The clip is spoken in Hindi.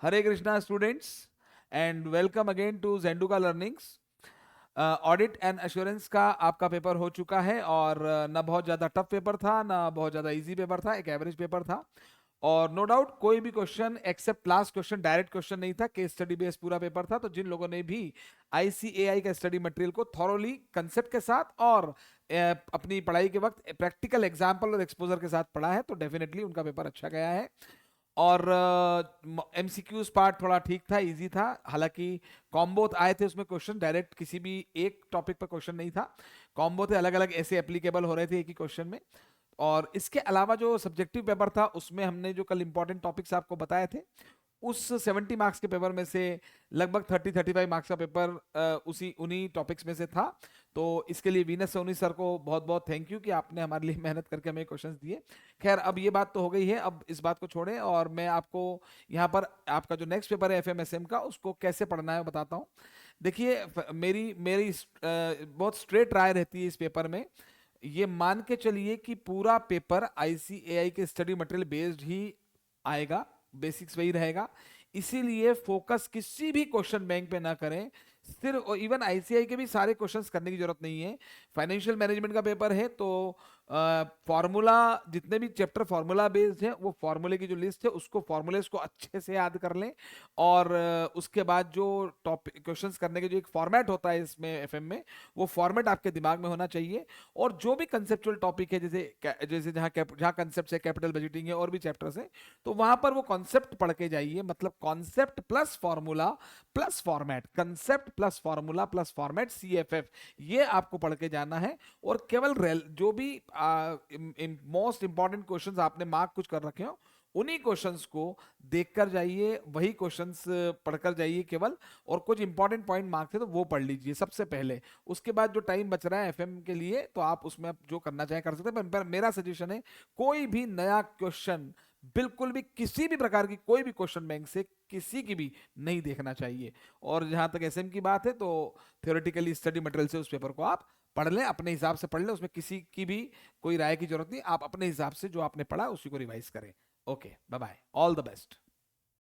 Hare Krishna students and welcome again to Jenduka learnings. Audit and assurance का आपका पेपर हो चुका है और ना बहुत ज़्यादा टफ पेपर था ना बहुत ज़्यादा इजी पेपर था, एक एवरेज पेपर था। और नो डाउट कोई भी question except last question direct question नहीं था, केस स्टडी बेस्ड पूरा पेपर था। तो जिन लोगों ने भी आईसीएआई का स्टडी मटेरियल को थॉरोली कंसेप्ट के साथ और अपनी पढ़ाई के वक्त प्रैक्टिकल एग्जाम्पल और एक्सपोजर के साथ पढ़ा है तो डेफिनेटली उनका पेपर अच्छा गया है। और एमसीक्यूज पार्ट थोड़ा ठीक था, इजी था। हालांकि कॉम्बो आए थे उसमें, क्वेश्चन डायरेक्ट किसी भी एक टॉपिक पर क्वेश्चन नहीं था। कॉम्बो थे, अलग अलग ऐसे एप्लीकेबल हो रहे थे एक ही क्वेश्चन में। और इसके अलावा जो सब्जेक्टिव पेपर था उसमें हमने जो कल इंपॉर्टेंट टॉपिक्स आपको बताए थे, उस 70 मार्क्स के पेपर में से लगभग 30-35 मार्क्स का पेपर उसी उन्हीं टॉपिक्स में से था। तो इसके लिए वीनस सोनी सर को बहुत बहुत थैंक यू कि आपने हमारे लिए मेहनत करके हमें क्वेश्चंस दिए। खैर, अब ये बात तो हो गई है, अब इस बात को छोड़ें और मैं आपको यहाँ पर आपका जो नेक्स्ट पेपर है एफएमएसएम का, उसको कैसे पढ़ना है बताता हूँ। देखिए, मेरी मेरी बहुत स्ट्रेट राय रहती है इस पेपर में। ये मान के चलिए कि पूरा पेपर आईसीएआई के स्टडी मटेरियल बेस्ड ही आएगा, बेसिक्स वही रहेगा। इसीलिए फोकस किसी भी क्वेश्चन बैंक पे ना करें। सिर्फ, इवन आईसीआई के भी सारे क्वेश्चंस करने की जरूरत नहीं है। फाइनेंशियल मैनेजमेंट का पेपर है तो फॉर्मूला, जितने भी चैप्टर फॉर्मूला बेस्ड है वो फॉर्मूले की जो लिस्ट है उसको फॉर्मूलेस को अच्छे से याद कर लें। और उसके बाद जो टॉपिक क्वेश्चंस करने के जो एक फॉर्मेट होता है इसमें एफएम में, वो फॉर्मेट आपके दिमाग में होना चाहिए। और जो भी कंसेप्चुअल टॉपिक है, जैसे जैसे जहाँ कंसेप्ट है, कैपिटल बजटिंग है और भी चैप्टर्स है, तो वहां पर वो कॉन्सेप्ट पढ़ के जाइए। मतलब concept plus formula plus format, concept plus formula plus format, CFF, ये आपको पढ़ के जाना है। और केवल जो भी मोस्ट इंपॉर्टेंट क्वेश्चंस आपने मार्क कुछ कर रखे हो, उन्हीं क्वेश्चंस को देखकर जाइए, वही क्वेश्चंस पढ़कर जाइए केवल। और कुछ इंपॉर्टेंट पॉइंट मार्क्स है तो वो पढ़ लीजिए सबसे पहले। उसके बाद जो टाइम बच रहा है एफएम के लिए, तो आप उसमें आप जो करना चाहे कर सकते हैं। पर मेरा सजेशन है, कोई भी नया क्वेश्चन बिल्कुल भी किसी भी प्रकार की कोई भी क्वेश्चन बैंक से किसी की भी नहीं देखना चाहिए। और जहां तक एसएम की बात है तो थ्योरेटिकली स्टडी मटेरियल से उस पेपर को आप पढ़ लें, अपने हिसाब से पढ़ लें, उसमें किसी की भी कोई राय की जरूरत नहीं। आप अपने हिसाब से जो आपने पढ़ा उसी को रिवाइज करें। Okay, bye bye, all the best.